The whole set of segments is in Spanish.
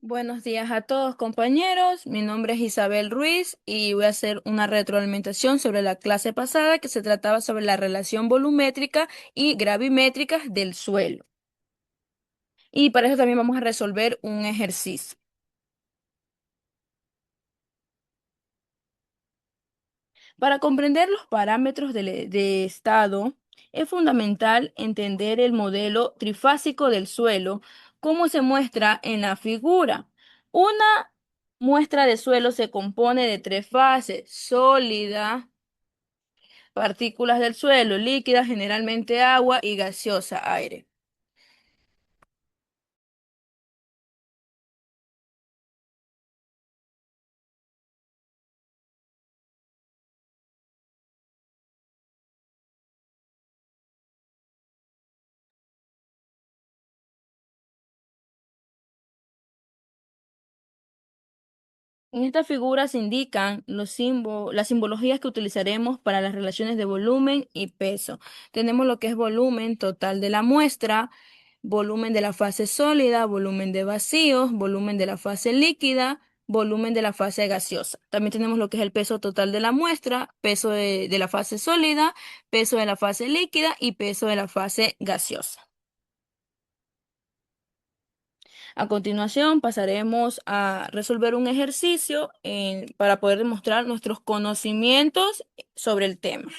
Buenos días a todos compañeros, mi nombre es Isabel Ruiz y voy a hacer una retroalimentación sobre la clase pasada que se trataba sobre la relación volumétrica y gravimétrica del suelo. Y para eso también vamos a resolver un ejercicio. Para comprender los parámetros de estado, es fundamental entender el modelo trifásico del suelo, como se muestra en la figura. Una muestra de suelo se compone de tres fases: sólida, partículas del suelo, líquida, generalmente agua, y gaseosa, aire. En esta figura se indican las simbologías que utilizaremos para las relaciones de volumen y peso. Tenemos lo que es volumen total de la muestra, volumen de la fase sólida, volumen de vacíos, volumen de la fase líquida, volumen de la fase gaseosa. También tenemos lo que es el peso total de la muestra, peso de la fase sólida, peso de la fase líquida y peso de la fase gaseosa. A continuación, pasaremos a resolver un ejercicio para poder demostrar nuestros conocimientos sobre el tema.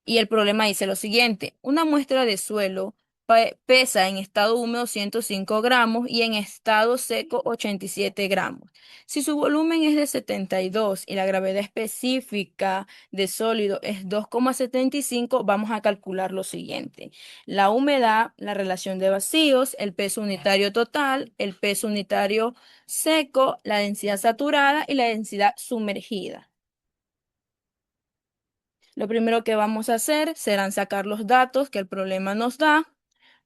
Y el problema dice lo siguiente: una muestra de suelo pesa en estado húmedo 105 gramos y en estado seco 87 gramos. Si su volumen es de 72 y la gravedad específica de sólido es 2,75, vamos a calcular lo siguiente: la humedad, la relación de vacíos, el peso unitario total, el peso unitario seco, la densidad saturada y la densidad sumergida. Lo primero que vamos a hacer serán sacar los datos que el problema nos da.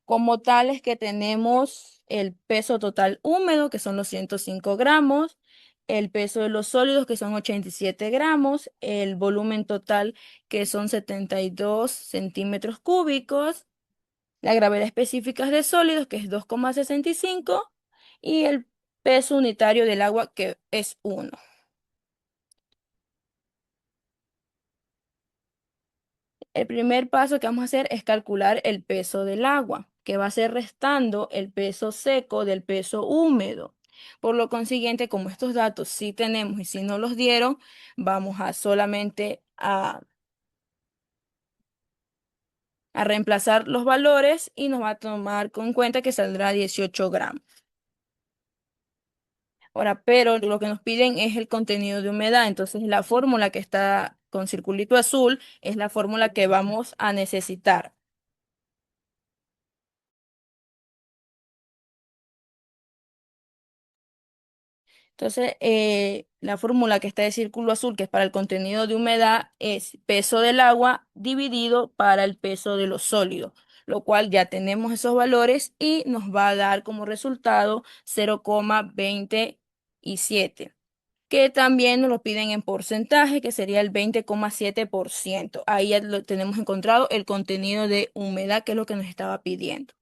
Como tales, que tenemos el peso total húmedo, que son los 105 gramos, el peso de los sólidos, que son 87 gramos, el volumen total, que son 72 centímetros cúbicos, la gravedad específica de sólidos, que es 2,65, y el peso unitario del agua, que es 1. El primer paso que vamos a hacer es calcular el peso del agua, que va a ser restando el peso seco del peso húmedo. Por lo consiguiente, como estos datos sí tenemos y sí nos los dieron, vamos a solamente a reemplazar los valores y nos va a tomar con cuenta que saldrá 18 gramos. Ahora, pero lo que nos piden es el contenido de humedad. Entonces, la fórmula que está con circulito azul es la fórmula que vamos a necesitar. Entonces, la fórmula que está de círculo azul, que es para el contenido de humedad, es peso del agua dividido para el peso de los sólidos, lo cual ya tenemos esos valores y nos va a dar como resultado 0,27, que también nos lo piden en porcentaje, que sería el 20,7%. Ahí ya lo tenemos encontrado el contenido de humedad, que es lo que nos estaba pidiendo.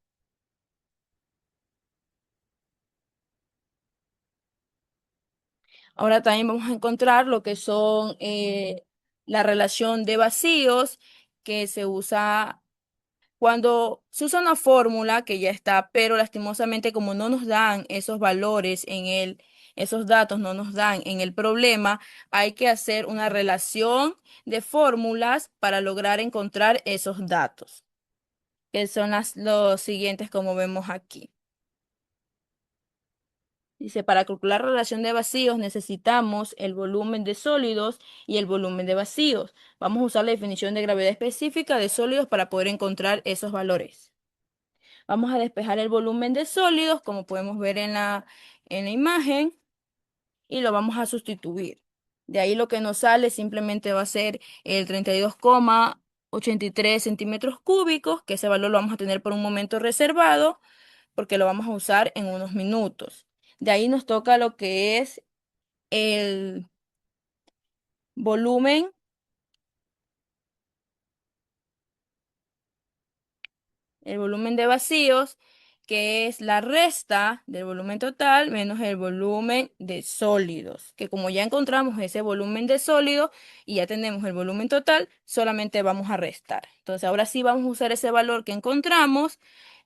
Ahora también vamos a encontrar lo que son la relación de vacíos, que se usa cuando se usa una fórmula que ya está, pero lastimosamente como no nos dan esos valores esos datos no nos dan en el problema, hay que hacer una relación de fórmulas para lograr encontrar esos datos, que son los siguientes como vemos aquí. Dice, para calcular la relación de vacíos necesitamos el volumen de sólidos y el volumen de vacíos. Vamos a usar la definición de gravedad específica de sólidos para poder encontrar esos valores. Vamos a despejar el volumen de sólidos, como podemos ver en la imagen, y lo vamos a sustituir. De ahí lo que nos sale simplemente va a ser el 32,83 centímetros cúbicos, que ese valor lo vamos a tener por un momento reservado, porque lo vamos a usar en unos minutos. De ahí nos toca lo que es el volumen, el volumen de vacíos, que es la resta del volumen total menos el volumen de sólidos, que como ya encontramos ese volumen de sólidos y ya tenemos el volumen total, solamente vamos a restar. Entonces ahora sí vamos a usar ese valor que encontramos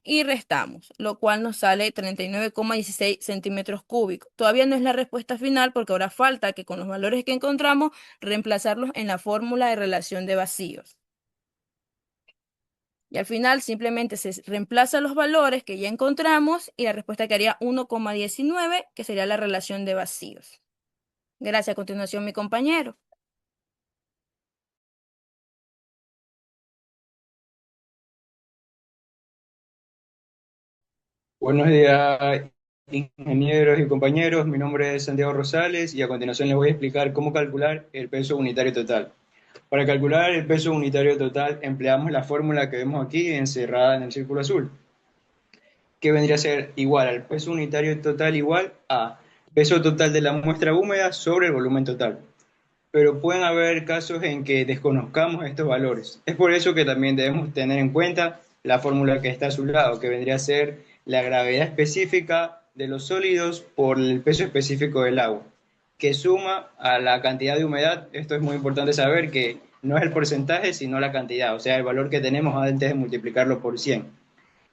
y restamos, lo cual nos sale 39,16 centímetros cúbicos. Todavía no es la respuesta final porque ahora falta que con los valores que encontramos reemplazarlos en la fórmula de relación de vacíos. Y al final simplemente se reemplazan los valores que ya encontramos y la respuesta quedaría 1,19, que sería la relación de vacíos. Gracias. A continuación, mi compañero. Buenos días, ingenieros y compañeros. Mi nombre es Santiago Rosales y a continuación les voy a explicar cómo calcular el peso unitario total. Para calcular el peso unitario total empleamos la fórmula que vemos aquí encerrada en el círculo azul, que vendría a ser igual al peso unitario total igual a peso total de la muestra húmeda sobre el volumen total. Pero pueden haber casos en que desconozcamos estos valores. Es por eso que también debemos tener en cuenta la fórmula que está a su lado, que vendría a ser la gravedad específica de los sólidos por el peso específico del agua, que suma a la cantidad de humedad. Esto es muy importante saber que no es el porcentaje, sino la cantidad, o sea, el valor que tenemos antes de multiplicarlo por 100.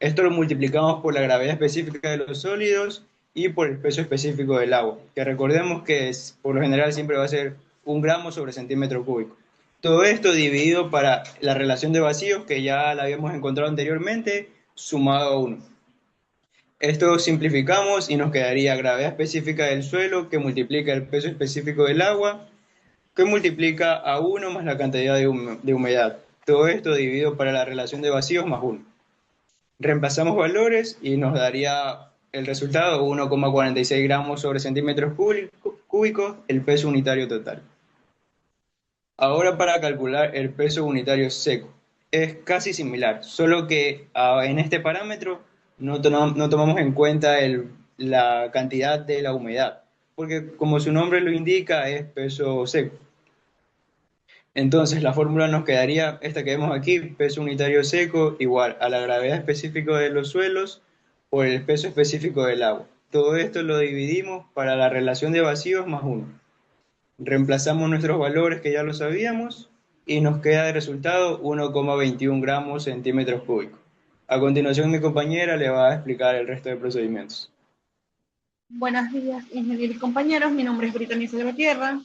Esto lo multiplicamos por la gravedad específica de los sólidos y por el peso específico del agua, que recordemos que por lo general siempre va a ser 1 gramo sobre centímetro cúbico. Todo esto dividido para la relación de vacíos que ya la habíamos encontrado anteriormente, sumado a 1. Esto simplificamos y nos quedaría gravedad específica del suelo que multiplica el peso específico del agua, que multiplica a 1 más la cantidad de humedad. Todo esto dividido para la relación de vacíos más 1. Reemplazamos valores y nos daría el resultado 1,46 gramos sobre centímetros cúbicos, el peso unitario total. Ahora para calcular el peso unitario seco. Es casi similar, solo que en este parámetro no tomamos en cuenta la cantidad de la humedad, porque como su nombre lo indica, es peso seco. Entonces la fórmula nos quedaría esta que vemos aquí, peso unitario seco igual a la gravedad específica de los suelos por el peso específico del agua. Todo esto lo dividimos para la relación de vacíos más 1. Reemplazamos nuestros valores que ya lo sabíamos y nos queda de resultado 1,21 gramos centímetros cúbicos. A continuación mi compañera le va a explicar el resto de procedimientos. Buenos días, ingenieros y compañeros. Mi nombre es Brittany Salvatierra.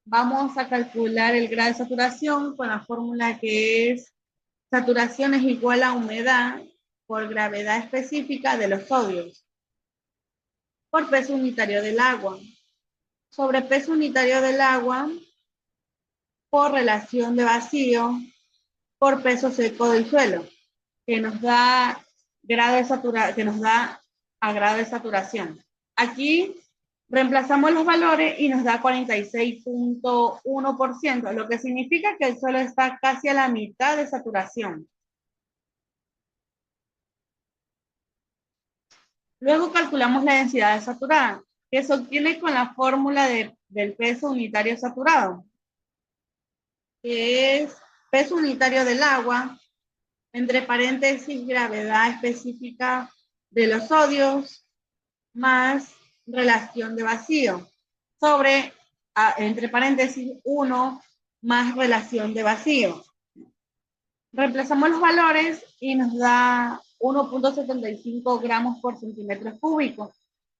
Vamos a calcular el grado de saturación con la fórmula que es saturación es igual a humedad por gravedad específica de los sodios por peso unitario del agua sobre peso unitario del agua por relación de vacío por peso seco del suelo, que nos da que nos da a grado de saturación. Aquí reemplazamos los valores y nos da 46,1%, lo que significa que el suelo está casi a la mitad de saturación. Luego calculamos la densidad saturada, que se obtiene con la fórmula del peso unitario saturado, que es peso unitario del agua, entre paréntesis, gravedad específica de los sodios, más relación de vacío, sobre, entre paréntesis, 1 más relación de vacío. Reemplazamos los valores y nos da 1,75 gramos por centímetro cúbico,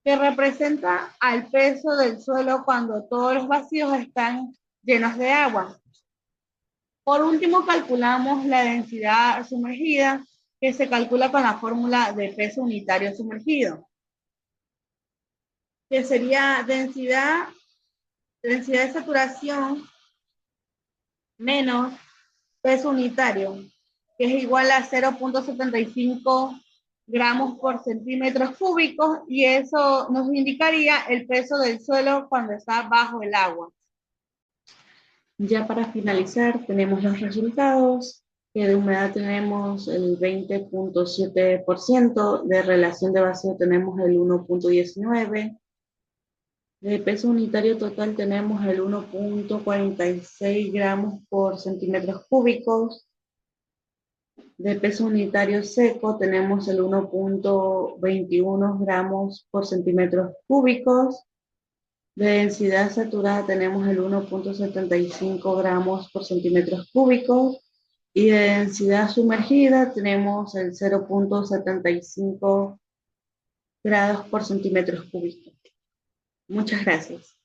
que representa al peso del suelo cuando todos los vacíos están llenos de agua. Por último, calculamos la densidad sumergida, que se calcula con la fórmula de peso unitario sumergido, que sería densidad de saturación menos peso unitario, que es igual a 0,75 gramos por centímetros cúbicos, y eso nos indicaría el peso del suelo cuando está bajo el agua. Ya para finalizar, tenemos los resultados, que de humedad tenemos el 20,7%, de relación de vacío tenemos el 1,19%, de peso unitario total tenemos el 1,46 gramos por centímetros cúbicos, De peso unitario seco tenemos el 1.21 gramos por centímetros cúbicos. De densidad saturada tenemos el 1.75 gramos por centímetros cúbicos. Y de densidad sumergida tenemos el 0.75 grados por centímetros cúbicos. Muchas gracias.